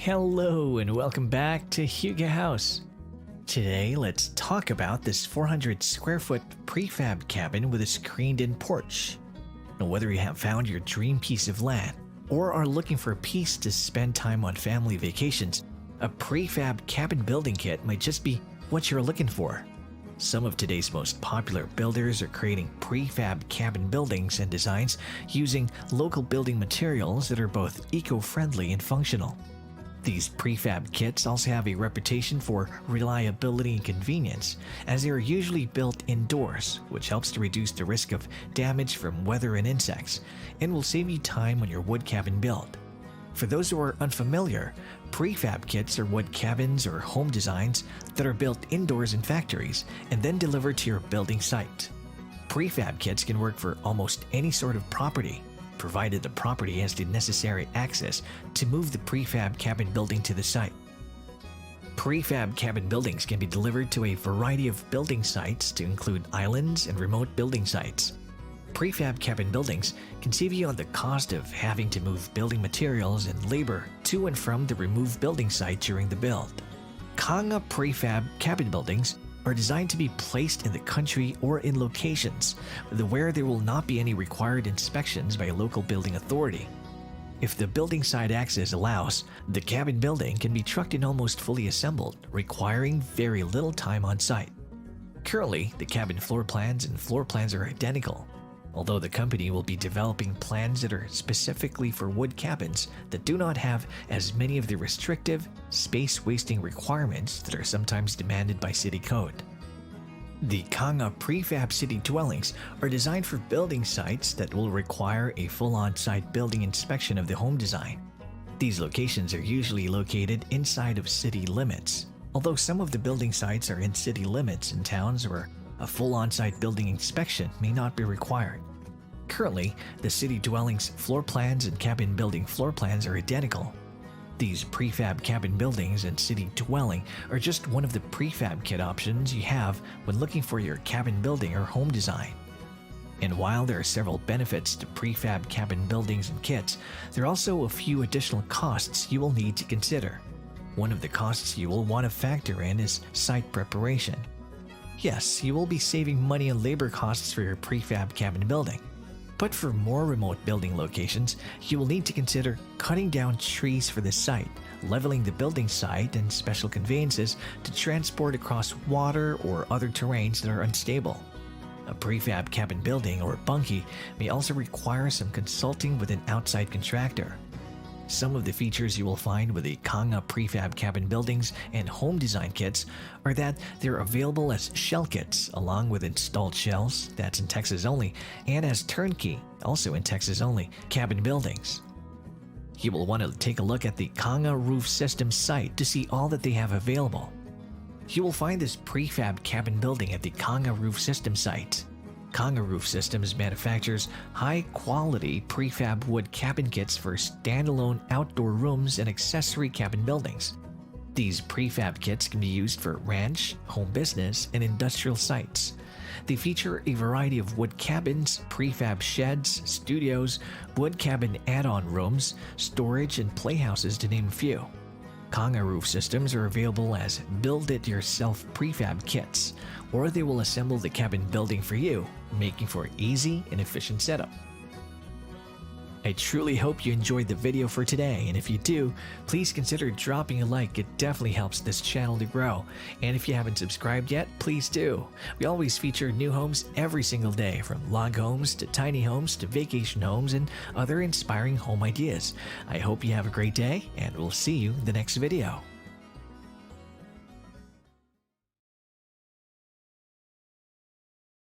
Hello and welcome back to Huga House. Today let's talk about this 400 square foot prefab cabin with a screened-in porch. Now, whether you have found your dream piece of land or are looking for a piece to spend time on family vacations, a prefab cabin building kit might just be what you're looking for. Some of today's most popular builders are creating prefab cabin buildings and designs using local building materials that are both eco-friendly and functional. These prefab kits also have a reputation for reliability and convenience, as they are usually built indoors, which helps to reduce the risk of damage from weather and insects, and will save you time on your wood cabin build. For those who are unfamiliar, prefab kits are wood cabins or home designs that are built indoors in factories and then delivered to your building site. Prefab kits can work for almost any sort of property, provided the property has the necessary access to move the prefab cabin building to the site. Prefab cabin buildings can be delivered to a variety of building sites to include islands and remote building sites. Prefab cabin buildings can save you on the cost of having to move building materials and labor to and from the removed building site during the build. Kanga prefab cabin buildings are designed to be placed in the country or in locations where there will not be any required inspections by a local building authority. If the building site access allows, the cabin building can be trucked and almost fully assembled, requiring very little time on site. Currently, the cabin floor plans are identical, although the company will be developing plans that are specifically for wood cabins that do not have as many of the restrictive, space-wasting requirements that are sometimes demanded by city code. The Kanga prefab city dwellings are designed for building sites that will require a full on-site building inspection of the home design. These locations are usually located inside of city limits, although some of the building sites are in city limits in towns where a full on-site building inspection may not be required. Currently, the city dwellings floor plans and cabin building floor plans are identical. These prefab cabin buildings and city dwelling are just one of the prefab kit options you have when looking for your cabin building or home design. And while there are several benefits to prefab cabin buildings and kits, there are also a few additional costs you will need to consider. One of the costs you will want to factor in is site preparation. Yes, you will be saving money on labor costs for your prefab cabin building. But for more remote building locations, you will need to consider cutting down trees for the site, leveling the building site, and special conveyances to transport across water or other terrains that are unstable. A prefab cabin building or bunkie may also require some consulting with an outside contractor. Some of the features you will find with the Kanga prefab cabin buildings and home design kits are that they're available as shell kits along with installed shells, that's in Texas only, and as turnkey, also in Texas only, cabin buildings. You will want to take a look at the Kanga Roof Systems site to see all that they have available. You will find this prefab cabin building at the Kanga Roof Systems site. Kanga Roof Systems manufactures high-quality prefab wood cabin kits for standalone outdoor rooms and accessory cabin buildings. These prefab kits can be used for ranch, home business, and industrial sites. They feature a variety of wood cabins, prefab sheds, studios, wood cabin add-on rooms, storage, and playhouses to name a few. Kanga Roof Systems are available as build-it-yourself prefab kits, or they will assemble the cabin building for you, making for easy and efficient setup. I truly hope you enjoyed the video for today, and if you do, please consider dropping a like. It definitely helps this channel to grow. And if you haven't subscribed yet, please do. We always feature new homes every single day, from log homes to tiny homes to vacation homes and other inspiring home ideas. I hope you have a great day, and we'll see you in the next video.